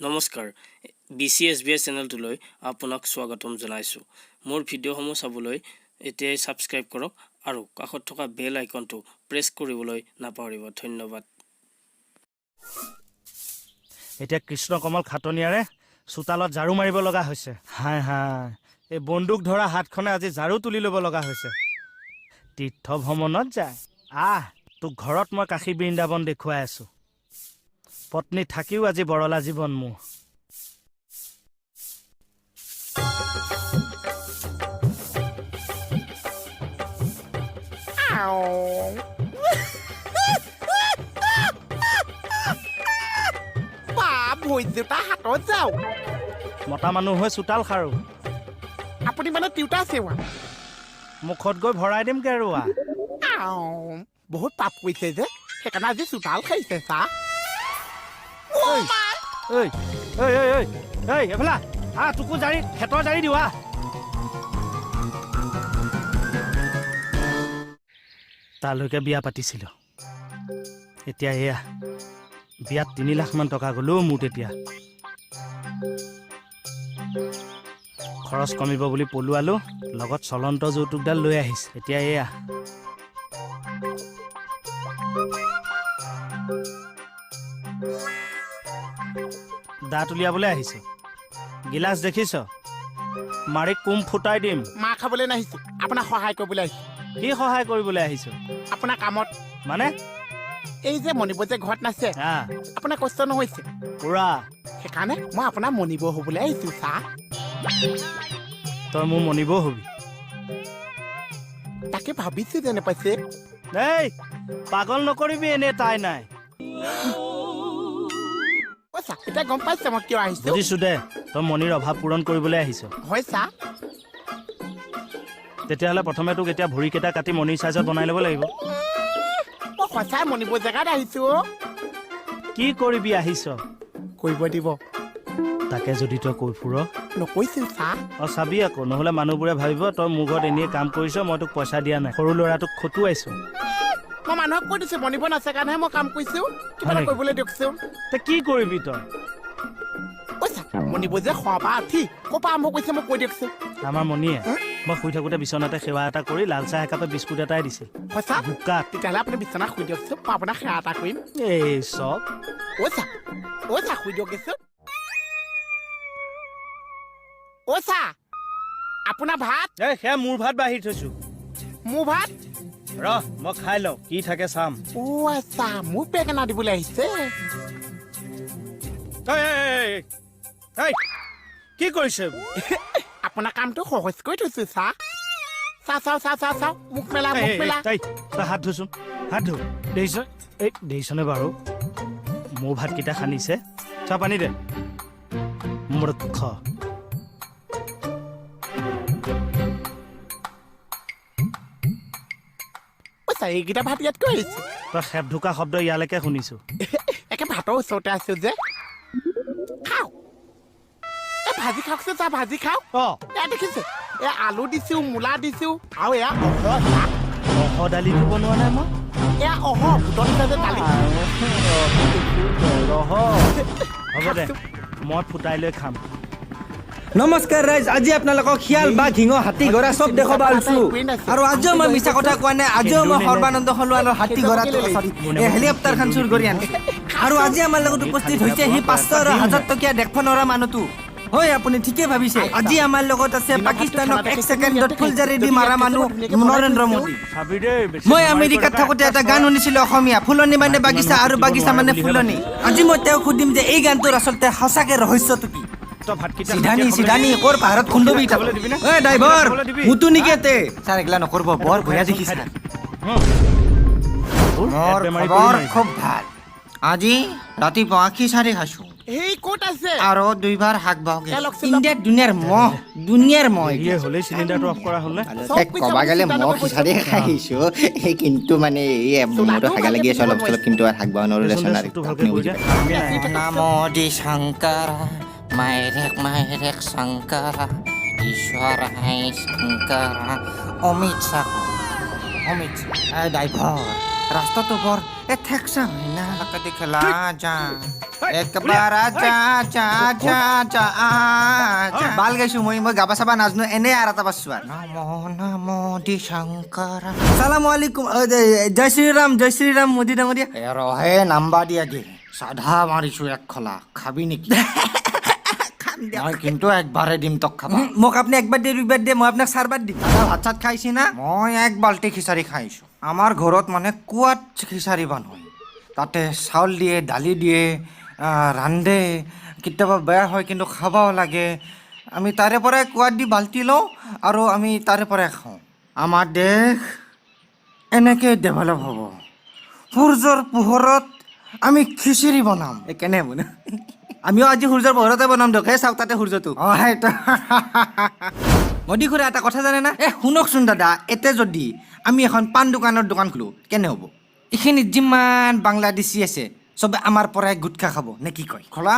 নমস্কাৰ BCSBS চেনেলটোলৈ আপোনাক স্বাগতম জনাইছোঁ। মোৰ ভিডিঅ'সমূহ চাবলৈ এতিয়াই সাবস্ক্ৰাইব কৰক আৰু কাষত থকা বেল আইকনটো প্ৰেছ কৰিবলৈ নাপাহৰিব। ধন্যবাদ। এতিয়া কৃষ্ণকমল খাটনিয়াৰে চোতালত ঝাৰু মাৰিব লগা হৈছে। হাই হাই, এই বন্দুক ধৰা হাতখনে আজি ঝাৰু তুলি ল'ব লগা হৈছে। তীৰ্থ ভ্ৰমণত যায় তোক ঘৰত মই কাশী বৃন্দাবন দেখুৱাই আছো। পত্নী থাকিও আজি বৰলা জীৱন মোৰ। হাতত যাও মতা মানুহ হৈ চোতাল সাৰো, আপুনি মানে তিউতা চেৱা মুখত গৈ ভৰাই দিম কেৰুৱা। বহুত পাপ কৰিছে যে সেইকাৰণে আজি চোতাল খাইছে চা। এফালা তোকো জাৰি খেতৰ জাৰি দিওঁ তালৈকে বিয়া পাতিছিলো। এতিয়া এয়া বিয়াত 3 লাখ মান টকা গ'লো মোৰ। তেতিয়া খৰচ কমিব বুলি পলুৱালো, লগত চলন্ত যৌতুকডাল লৈ আহিছে। এতিয়া এয়া দাঁত উলিয়াবলৈ আহিছো। গিলাচ দেখিছ, মাৰি কুম ফুটাই দিম। মাৰ খাবলৈ নাহিছো, আপোনাক সহায় কৰিবলৈ আহিছো। কি সহায় কৰিবলৈ আহিছো? আপোনাৰ কামত। মানে এই যে মণিব যে ঘৰত নাছে, আপোনাৰ কষ্ট নহৈছে পুৰা। সেইকাৰণে মই আপোনাৰ মণিব হবলৈ আহিছো চা। তই মোৰ মনিব হবি? তাকে ভাবিছো যেনে পাইছে। এই পাগল নকৰিবি, এনে তাই নাই। এতিয়া গম পাইছে মই কিয় আহিছো? বুজিছো দে, তই মনিৰ অভাৱ পূৰণ কৰিবলৈ আহিছ। হয় চা। তেতিয়াহ'লে প্ৰথমে তোক এতিয়া ভৰিকেইটা কাটি মনিৰ চাইজত বনাই ল'ব লাগিব। মই সঁচাই মণিব জেগাত আহিছো। কি কৰিবি আহিছ? কৰিব দিব। তাকে যদি তই কৈ ফুৰ নকৈছিল চা। চাবি আকৌ, নহ'লে মানুহবোৰে ভাবিব তই মোৰ ঘৰত এনেই কাম কৰিছ, মই তোক পইচা দিয়া নাই। সৰু ল'ৰাটোক খটুৱাইছো। মই মানুহক কৈ দিছো মণিব নাছে কাৰণেহে মই কাম কৰিছো। কিবা এটা কৰিবলৈ দিয়কচোন। তই কি কৰিবি তই? মণিব যে খোৱা পৰা উঠি ক'ৰ পৰা আৰম্ভ কৰিছে মই কৈ দিয়কচোন। আমাৰ মণিয়ে মই শুই থাকোতে বিচনাতে সেৱা এটা কৰি লাল চাহ একাপে বিস্কুট এটাই দিছিল। সঁচা? বোকাত। তেতিয়াহ'লে আপুনি বিচনাত শুই দিয়কচোন, মই আপোনাক সেৱা এটা কৰিম। এই চব শুই দিয়কচোন। আপোনাৰ ভাত? সেয়া মোৰ ভাত বাঢ়ি থৈছো। মোৰ ভাত? ৰহ মই খাই লওঁ, কি থাকে চাম। আচ্ছা, মোক বেঙেনা দিবলৈ আহিছে। কি কৰিছে? আপোনাৰ কামটো সহজ কৰি থৈছো চা। চাও মুখ মেলা। হাত ধুচোন, হাত ধু। দেখিছনে বাৰু মোৰ ভাতকেইটা সানিছে? চাহ পানী দে। মূৰ্খ। এইকেইটা ভাত ইয়াত কৈ আহিছে। তই খেপ ঢুকা শব্দ ইয়ালৈকে শুনিছো। একে ভাতৰ ওচৰতে আছো যে। খাও ভাজি খাওকচোন চা, ভাজি খাওক। এয়া দেখিছে, এয়া আলু দিছো, মূলা দিছো, আৰু এয়া দালিটো বনোৱা নাই মই। এয়া বুটৰ নিচিনা যে দালি। হ'ব দে, মই ফুটাই লৈ খাম। নমস্কাৰ ৰাইজ, আজি আপোনালোকক শিয়াল বা ঘিঙ হাতী ঘোঁৰা চব দেখাব আছো। আৰু আজিও মই মিছা কথা কোৱা নাই, আজিও মই সৰ্বানন্দ সোণোৱালৰ হাতী ঘোঁৰাটো হেলিকপ্টাৰখন চুৰ কৰি আনিছো। আৰু আজি আমাৰ লগত উপস্থিত হৈছে সি 500 আৰু 1000 টকীয়া দেখব নোৱাৰা মানুহটো। হয়, আপুনি ঠিকে ভাবিছে। আজি আমাৰ লগত আছে পাকিস্তানক 1 ছেকেণ্ডত ফুলজাৰি দি মাৰা মানুহ নৰেন্দ্ৰ মোদী। মই আমেৰিকাত থাকোতে এটা গান শুনিছিলো অসমীয়া, ফুলনি মানে বাগিচা আৰু বাগিচা মানে ফুলনি। আজি মই তেওঁক সুধিম যে এই গানটোৰ আচলতে সঁচাকে ৰহস্যটো কি। সিধানি ক'ৰ পাহাৰত খুন্দবি। ড্ৰাইভাৰ মুতু নিকেতে ছাৰ এগলা নকৰব, বৰ ভয়া দেখিছে। মোৰ খবৰ খুব ভাল। আজি ৰাতিপুৱা খিচাৰি খাইছো আৰু 2 বাৰ শাক বাওগে। ইণ্ডিয়াত দুনিয়াৰ মহ হ'লে চিলিণ্ডাৰটো অফ কৰা হ'লে কবা গেলে মই খিচাৰি খাইছো, কিন্তু মানে মোৰতো হাগা লাগি আছে অলপ চলপ, কিন্তু শাক বাও নোৱাৰো। নাম দি শংকৰা মাইৰেক শংকৰা ঈশ্বৰ হাই শংকৰা অমিত শ্বাহ। ড্ৰাইভাৰ ৰাস্তাটো বৰ এ ঠেকছা হয় না কাটি খেলা যা একবাৰ আজা যা যা যা ভাল গাইছো মই গাবা চাবা নাজনো এনে আৰু এটা পাছো নমো নমো দি শংকৰ আসসালামু আলাইকুম জয় শ্ৰীৰাম মোদী ডাঙৰীয়া ৰহে নাম্বাৰ দিয়া দে চাধা মাৰিছো এক খলা খাবি নেকি মই কিন্তু একবাৰে দিম তক খাবা মোক আপুনি একবাৰ দিয়ে দুইবাৰ দিয়ে মই আপোনাক চাৰবাৰ দিম ভাত চাত খাইছি না মই এক বাল্টি খিচাৰি খাইছো আমাৰ ঘৰত মানে কুৱাত খিচাৰি বনায় তাতে চাউল দিয়ে দালি দিয়ে ৰান্ধে কেতিয়াবা বেয়া হয় কিন্তু খাবও লাগে আমি তাৰে পৰাই কুৱাত দি বাল্টি লওঁ আৰু আমি তাৰে পৰাই খাওঁ আমাৰ দেশ এনেকৈ ডেভেলপ হ'ব সূৰ্যৰ পোহৰত আমি খিচিৰি বনাম কেনে হ'ব আমিও আজি সূৰ্যৰ পোহৰতে বনাম দিয়ক চাওক তাতে সূৰ্যটো অঁ সেইটো মোদী খুৰা এটা কথা জানে না শুনকচোন দাদা এতে যদি আমি এখন পাণ দোকানৰ দোকান খোলোঁ কেনে হ'ব এইখিনিত যিমান বাংলাদেশী আছে চবে আমাৰ পৰাই গুটখা খাব নে কি কয় খোলা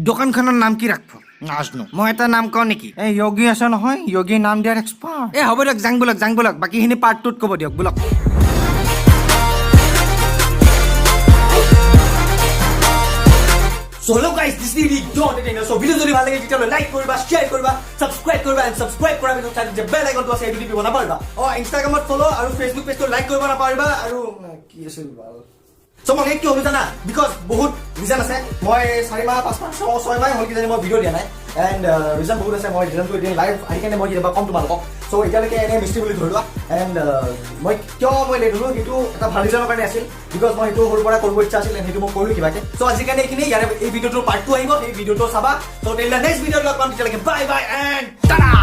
দোকানখনৰ নাম কি ৰাখব নাজনো মই এটা নাম কওঁ নেকি এই য়োগী আছে নহয় য়োগী নাম দিয়াৰ এক্সপাৰ্ট হ'ব দিয়ক যাং বলক বাকীখিনি পাৰ্ট 2ত ক'ব দিয়ক বলক So hello guys, this is the John Entertainer. So video যদি ভাল লাগে তেতিয়াহ'লে লাইক কৰিবা, শ্বেয়াৰ কৰিবা, সাবস্ক্ৰাইব কৰিবা and সাবস্ক্ৰাইব কৰাৰ পিছত তাত যে বেল আইকনটো আছে সেইটো টিপিব নাপাহৰিবা। ইনষ্টাগ্ৰামত ফলো আৰু ফেচবুক পেজটো লাইক কৰিব নাপাহৰিবা আৰু কি আছিল বাৰু So মই কি হ'ব জানা বিকজ বহুত ৰিজন আছে মই 4 মাহ 5 মাহ 6 মাহ হ'ল কিজানি মই ভিডিঅ' দিয়া নাই এণ্ড ৰিজন বহুত আছে মই ৰিজনটো এতিয়া লাইভ আহি কেনে মই কেতিয়াবা কম তোমালোকক চ' এতিয়ালৈকে এনে মিষ্টি বুলি ধৰি লোৱা এণ্ড মই কিয় মই লেট হ'লোঁ সেইটো এটা ভাল ৰিজনৰ কাৰণে আছিল বিকজ মই সেইটো সৰুৰ পৰা কৰিব ইচ্ছা আছিল সেইটো মই কৰিলোঁ কিবাকে চ' আজি কাৰণে এইখিনি ইয়াৰে এই ভিডিঅ'টোৰ পাৰ্ট 2 আহিব সেই ভিডিঅ'টো চাবা চ' নেক্সট ভিডিঅ'ত লগ পাম তেতিয়ালৈকে বাই বাই এণ্ড টাটা